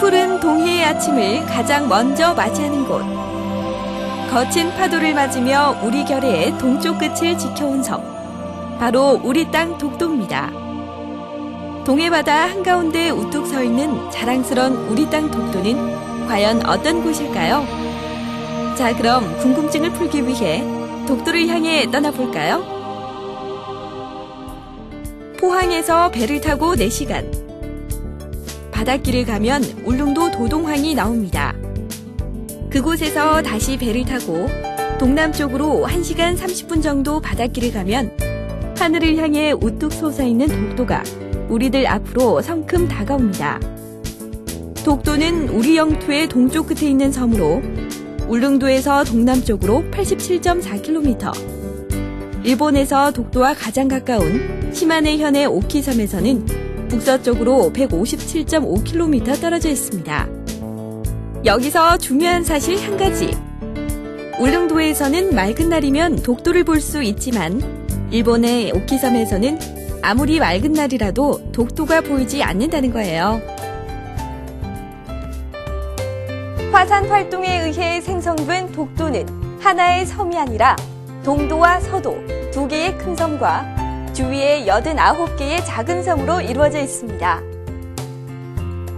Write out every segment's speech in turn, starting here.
푸른 동해의 아침을 가장 먼저 맞이하는 곳. 거친 파도를 맞으며 우리 결의의 동쪽 끝을 지켜온 섬. 바로 우리 땅 독도입니다. 동해바다 한가운데 우뚝 서 있는 자랑스러운 우리 땅 독도는 과연 어떤 곳일까요? 자, 그럼 궁금증을 풀기 위해 독도를 향해 떠나볼까요? 포항에서 배를 타고 4시간. 바닷길을 가면 울릉도 도동항이 나옵니다. 그곳에서 다시 배를 타고 동남쪽으로 1시간 30분 정도 바닷길을 가면 하늘을 향해 우뚝 솟아있는 독도가 우리들 앞으로 성큼 다가옵니다. 독도는 우리 영토의 동쪽 끝에 있는 섬으로 울릉도에서 동남쪽으로 87.4km, 일본에서 독도와 가장 가까운 시마네현의 오키섬에서는 북서쪽으로 157.5km 떨어져 있습니다. 여기서 중요한 사실 한 가지. 울릉도에서는 맑은 날이면 독도를 볼 수 있지만 일본의 오키섬에서는 아무리 맑은 날이라도 독도가 보이지 않는다는 거예요. 화산 활동에 의해 생성된 독도는 하나의 섬이 아니라 동도와 서도 2개의 큰 섬과 주위에 89개의 작은 섬으로 이루어져 있습니다.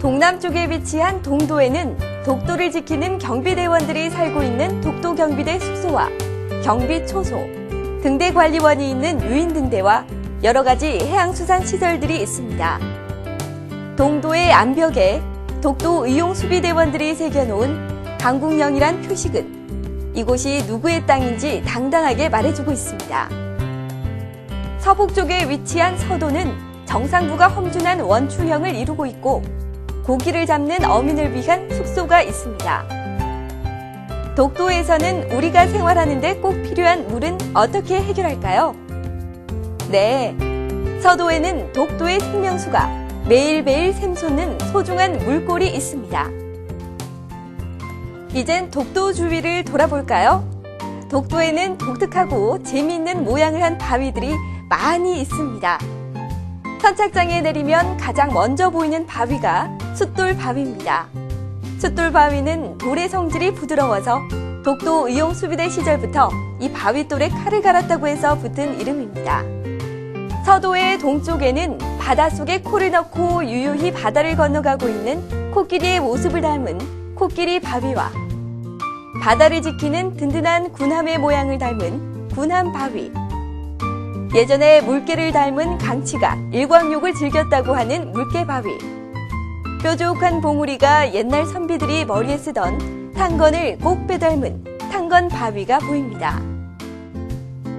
동남쪽에 위치한 동도에는 독도를 지키는 경비대원들이 살고 있는 독도경비대 숙소와 경비초소, 등대관리원이 있는 유인등대와 여러 가지 해양수산시설들이 있습니다. 동도의 암벽에 독도의용수비대원들이 새겨놓은 강국령이란 표식은 이곳이 누구의 땅인지 당당하게 말해주고 있습니다. 서북쪽에 위치한 서도는 정상부가 험준한 원추형을 이루고 있고 고기를 잡는 어민을 위한 숙소가 있습니다. 독도에서는 우리가 생활하는 데 꼭 필요한 물은 어떻게 해결할까요? 네, 서도에는 독도의 생명수가 매일매일 샘솟는 소중한 물골이 있습니다. 이젠 독도 주위를 돌아볼까요? 독도에는 독특하고 재미있는 모양을 한 바위들이 많이 있습니다. 선착장에 내리면 가장 먼저 보이는 바위가 숫돌바위입니다. 숫돌바위는 돌의 성질이 부드러워서 독도 의용수비대 시절부터 이 바위돌에 칼을 갈았다고 해서 붙은 이름입니다. 서도의 동쪽에는 바닷속에 코를 넣고 유유히 바다를 건너가고 있는 코끼리의 모습을 닮은 코끼리 바위와 바다를 지키는 든든한 군함의 모양을 닮은 군함 바위, 예전에 물개를 닮은 강치가 일광욕을 즐겼다고 하는 물개 바위, 뾰족한 봉우리가 옛날 선비들이 머리에 쓰던 탄건을 꼭 빼닮은 탄건 바위가 보입니다.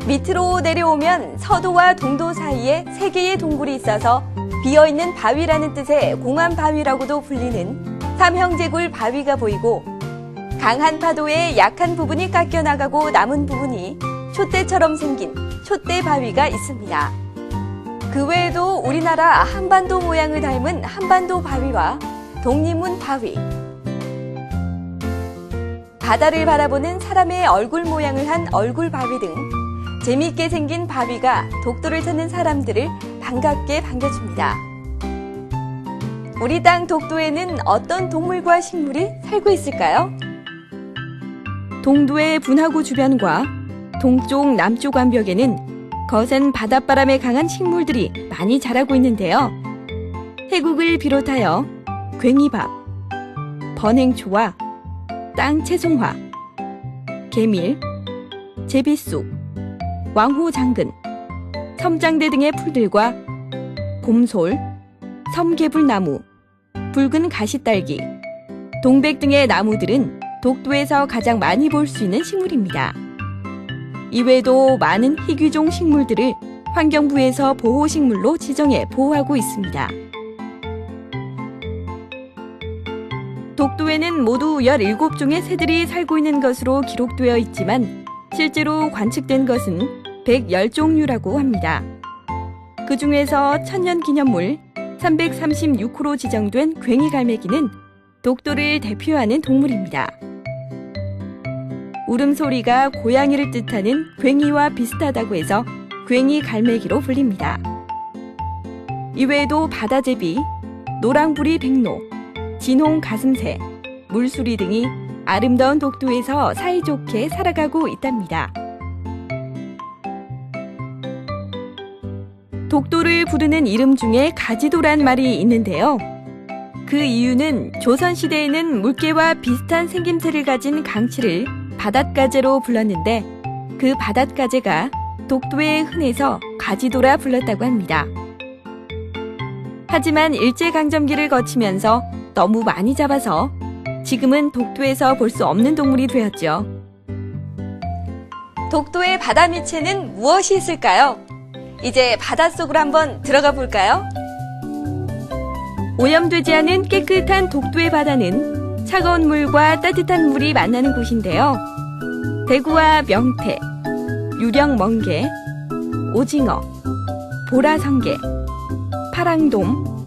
밑으로 내려오면 서도와 동도 사이에 3개의 동굴이 있어서 비어있는 바위라는 뜻의 공암바위라고도 불리는 삼형제굴 바위가 보이고 강한 파도에 약한 부분이 깎여나가고 남은 부분이 촛대처럼 생긴 촛대바위가 있습니다. 그 외에도 우리나라 한반도 모양을 닮은 한반도 바위와 독립문 바위, 바다를 바라보는 사람의 얼굴 모양을 한 얼굴 바위 등 재미있게 생긴 바위가 독도를 찾는 사람들을 반갑게 반겨줍니다. 우리 땅 독도에는 어떤 동물과 식물이 살고 있을까요? 동도의 분화구 주변과 동쪽 남쪽 암벽에는 거센 바닷바람에 강한 식물들이 많이 자라고 있는데요. 해국을 비롯하여 괭이밥, 번행초와 땅채송화, 개밀, 제비쑥, 왕호장근, 섬장대 등의 풀들과 곰솔, 섬개불나무, 붉은 가시딸기, 동백 등의 나무들은 독도에서 가장 많이 볼 수 있는 식물입니다. 이외에도 많은 희귀종 식물들을 환경부에서 보호식물로 지정해 보호하고 있습니다. 독도에는 모두 17종의 새들이 살고 있는 것으로 기록되어 있지만 실제로 관측된 것은 110종류라고 합니다. 그 중에서 천년기념물 336호로 지정된 괭이갈매기는 독도를 대표하는 동물입니다. 울음소리가 고양이를 뜻하는 괭이와 비슷하다고 해서 괭이갈매기로 불립니다. 이외에도 바다제비, 노랑부리 백로, 진홍 가슴새, 물수리 등이 아름다운 독도에서 사이좋게 살아가고 있답니다. 독도를 부르는 이름 중에 가지도란 말이 있는데요. 그 이유는 조선시대에는 물개와 비슷한 생김새를 가진 강치를 바닷가재로 불렀는데 그 바닷가재가 독도에 흔해서 가지도라 불렀다고 합니다. 하지만 일제강점기를 거치면서 너무 많이 잡아서 지금은 독도에서 볼 수 없는 동물이 되었죠. 독도의 바다 미체는 무엇이 있을까요? 이제 바닷속으로 한번 들어가 볼까요? 오염되지 않은 깨끗한 독도의 바다는 차가운 물과 따뜻한 물이 만나는 곳인데요. 대구와 명태, 유령 멍게, 오징어, 보라성게, 파랑돔,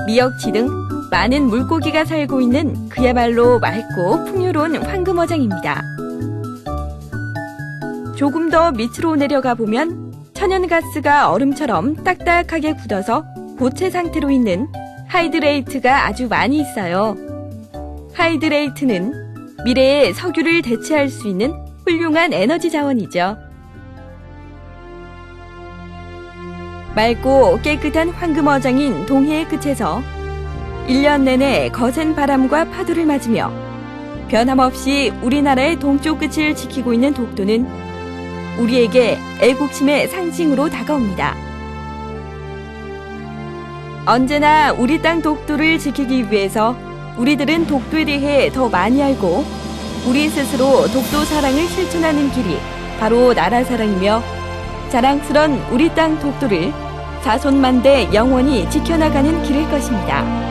미역치 등 많은 물고기가 살고 있는 그야말로 맑고 풍요로운 황금어장입니다. 조금 더 밑으로 내려가 보면 천연가스가 얼음처럼 딱딱하게 굳어서 고체 상태로 있는 하이드레이트가 아주 많이 있어요. 하이드레이트는 미래의 석유를 대체할 수 있는 훌륭한 에너지 자원이죠. 맑고 깨끗한 황금어장인 동해의 끝에서 1년 내내 거센 바람과 파도를 맞으며 변함없이 우리나라의 동쪽 끝을 지키고 있는 독도는 우리에게 애국심의 상징으로 다가옵니다. 언제나 우리 땅 독도를 지키기 위해서 우리들은 독도에 대해 더 많이 알고 우리 스스로 독도 사랑을 실천하는 길이 바로 나라 사랑이며 자랑스런 우리 땅 독도를 자손만대 영원히 지켜나가는 길일 것입니다.